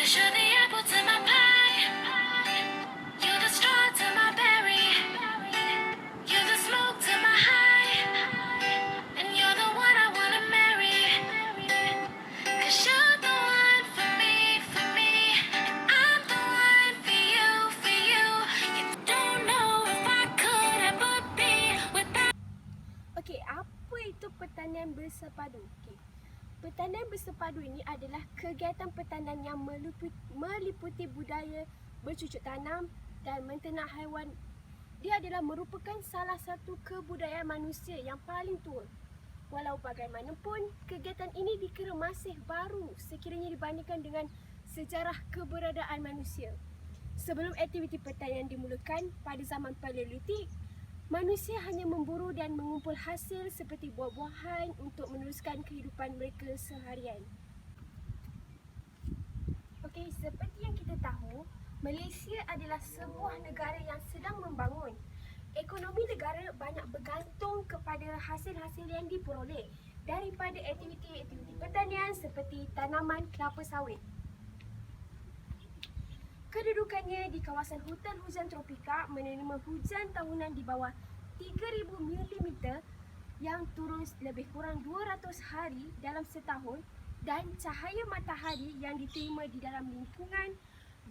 You're the apple to my pie. You're the straw to my berry. You're the smoke to my high. And you're the one I wanna marry. 'Cause you're the one for me, for me. And I'm the one for you, for you. You don't know if I could ever be without. Okey, apa itu pertanian bersepadu? Okey. Pertanian bersepadu ini adalah kegiatan pertanian yang meliputi budaya bercucuk tanam dan menternak haiwan. Dia adalah merupakan salah satu kebudayaan manusia yang paling tua. Walau bagaimanapun, kegiatan ini dikira masih baru sekiranya dibandingkan dengan sejarah keberadaan manusia. Sebelum aktiviti pertanian dimulakan pada zaman Paleolitik, manusia hanya memburu dan mengumpul hasil seperti buah-buahan untuk meneruskan kehidupan mereka seharian. Okey, seperti yang kita tahu, Malaysia adalah sebuah negara yang sedang membangun. Ekonomi negara banyak bergantung kepada hasil-hasil yang diperoleh daripada aktiviti-aktiviti pertanian seperti tanaman kelapa sawit. Kedudukannya di kawasan hutan hujan tropika menerima hujan tahunan di bawah 3,000 mm yang turun lebih kurang 200 hari dalam setahun dan cahaya matahari yang diterima di dalam lingkungan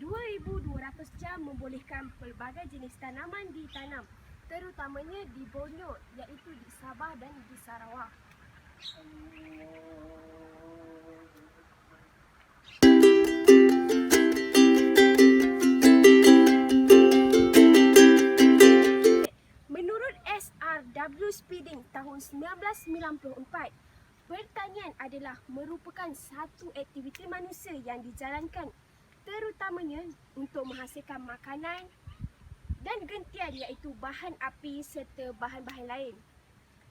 2,200 jam membolehkan pelbagai jenis tanaman ditanam, terutamanya di Borneo, iaitu di Sabah dan di Sarawak. Menurut SRW Speeding tahun 1994, pertanian adalah merupakan satu aktiviti manusia yang dijalankan terutamanya untuk menghasilkan makanan dan gentian iaitu bahan api serta bahan-bahan lain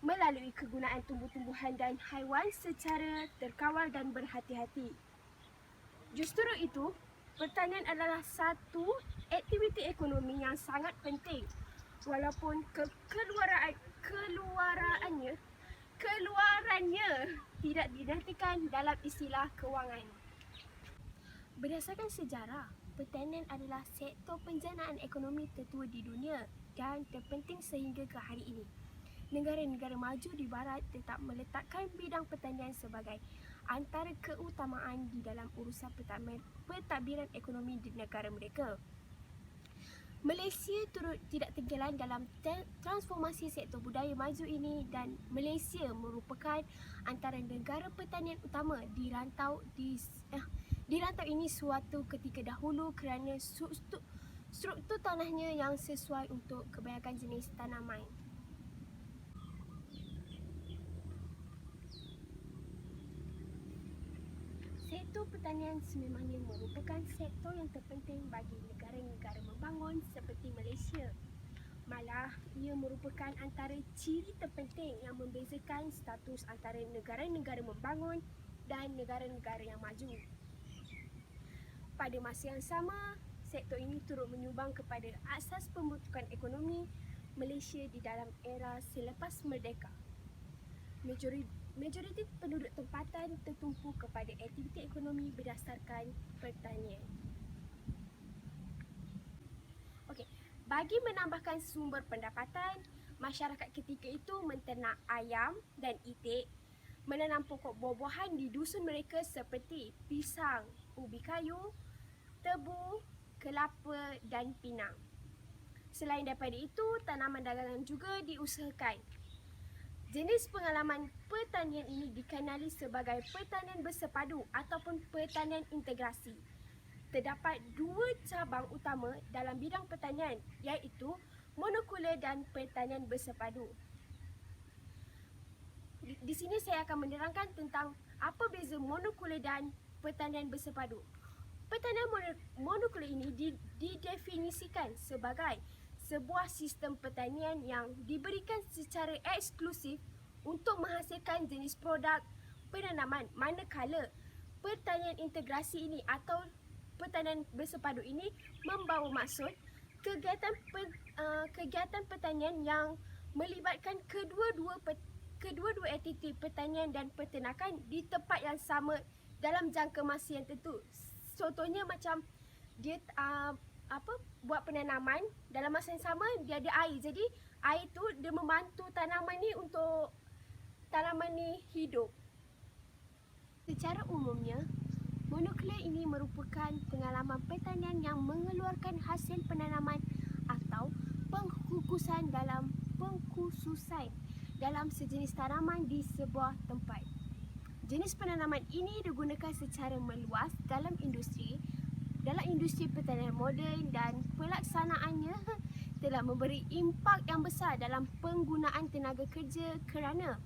melalui kegunaan tumbuh-tumbuhan dan haiwan secara terkawal dan berhati-hati. Justru itu, pertanian adalah satu aktiviti ekonomi yang sangat penting walaupun keluarannya tidak dinantikan dalam istilah kewangan. Berdasarkan sejarah, pertanian adalah sektor penjanaan ekonomi tertua di dunia dan terpenting sehingga ke hari ini. Negara-negara maju di barat tetap meletakkan bidang pertanian sebagai antara keutamaan di dalam urusan pentadbiran ekonomi di negara mereka. Malaysia turut tidak ketinggalan dalam transformasi sektor budaya maju ini dan Malaysia merupakan antara negara pertanian utama di rantau ini suatu ketika dahulu kerana struktur tanahnya yang sesuai untuk kebanyakan jenis tanaman. Sektor pertanian sememangnya merupakan sektor yang terpenting bagi negara-negara membangun seperti Malaysia. Malah, ia merupakan antara ciri terpenting yang membezakan status antara negara-negara membangun dan negara-negara yang maju. Pada masa yang sama, sektor ini turut menyumbang kepada asas pembentukan ekonomi Malaysia di dalam era selepas merdeka. Majoriti penduduk tempatan tertumpu kepada aktiviti ekonomi berdasarkan pertanian. Okey, bagi menambahkan sumber pendapatan, masyarakat ketika itu menternak ayam dan itik, menanam pokok buah-buahan di dusun mereka seperti pisang, ubi kayu, tebu, kelapa dan pinang. Selain daripada itu, tanaman dagangan juga diusahakan. Jenis pengalaman pertanian ini dikenali sebagai pertanian bersepadu ataupun pertanian integrasi. Terdapat dua cabang utama dalam bidang pertanian iaitu monokultur dan pertanian bersepadu. Di sini saya akan menerangkan tentang apa beza monokultur dan pertanian bersepadu. Pertanian monokultur ini didefinisikan sebagai sebuah sistem pertanian yang diberikan secara eksklusif untuk menghasilkan jenis produk penanaman, manakala pertanian integrasi ini atau pertanian bersepadu ini membawa maksud kegiatan pertanian yang melibatkan kedua-dua aktiviti pertanian dan peternakan di tempat yang sama dalam jangka masa yang tentu, Contohnya macam dia buat penanaman, dalam masa yang sama dia ada air. Jadi air tu dia membantu tanaman ni untuk tanaman ni hidup. Secara umumnya, monokultur ini merupakan pengalaman pertanian yang mengeluarkan hasil penanaman atau pengkhususan dalam sejenis tanaman di sebuah tempat. Jenis penanaman ini digunakan secara meluas dalam industri pertanian moden, dan pelaksanaannya telah memberi impak yang besar dalam penggunaan tenaga kerja kerana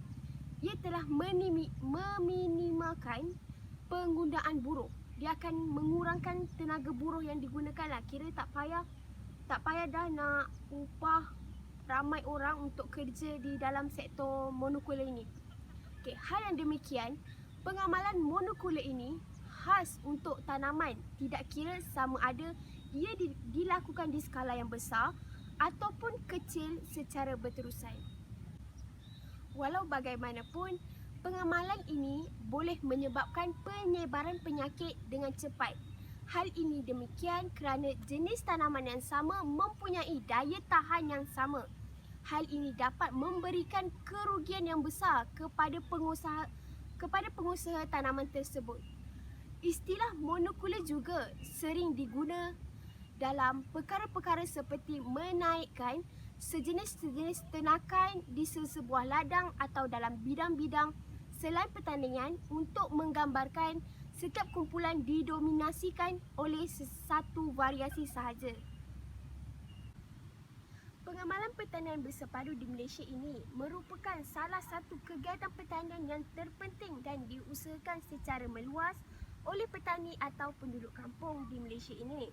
ia telah meminimalkan penggunaan buruh. Dia akan mengurangkan tenaga buruh yang digunakan lah. Kira tak payah dah nak upah ramai orang untuk kerja di dalam sektor monokultur ini. Okey, hal yang demikian, pengamalan monokultur ini khas untuk tanaman, tidak kira sama ada ia dilakukan di skala yang besar ataupun kecil secara berterusan. Walau bagaimanapun, pengamalan ini boleh menyebabkan penyebaran penyakit dengan cepat. Hal ini demikian kerana jenis tanaman yang sama mempunyai daya tahan yang sama. Hal ini dapat memberikan kerugian yang besar kepada pengusaha tanaman tersebut. Istilah monokultur juga sering diguna dalam perkara-perkara seperti menaikkan sejenis tenakan di sebuah ladang atau dalam bidang-bidang selain pertanian untuk menggambarkan setiap kumpulan didominasikan oleh satu variasi sahaja. Pengamalan pertanian bersepadu di Malaysia ini merupakan salah satu kegiatan pertanian yang terpenting dan diusahakan secara meluas oleh petani atau penduduk kampung di Malaysia ini.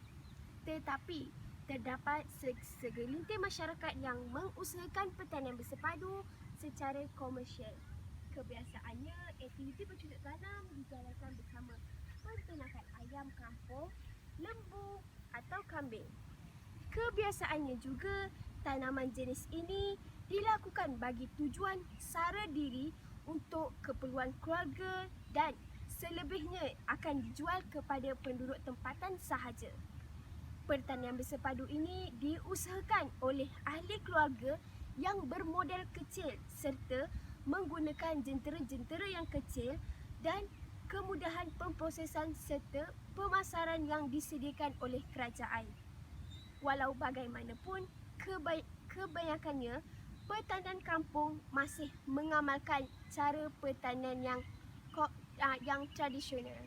Tetapi terdapat segelintir masyarakat yang mengusahakan pertanian bersepadu secara komersial. Kebiasaannya, aktiviti bercocok tanam dijalankan bersama penternakan ayam kampung, lembu atau kambing. Kebiasaannya juga, tanaman jenis ini dilakukan bagi tujuan sara diri untuk keperluan keluarga dan selebihnya akan dijual kepada penduduk tempatan sahaja. Pertanian bersepadu ini diusahakan oleh ahli keluarga yang bermodal kecil serta menggunakan jentera-jentera yang kecil dan kemudahan pemprosesan serta pemasaran yang disediakan oleh kerajaan. Walau bagaimanapun, kebanyakannya pertanian kampung masih mengamalkan cara pertanian yang tradisional.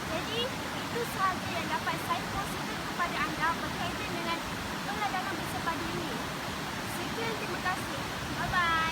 Jadi, itu sahaja yang dapat saya kongsikan kepada anda berkaitan dengan peladangan bersepadu ini. Sekian, terima kasih. Bye-bye.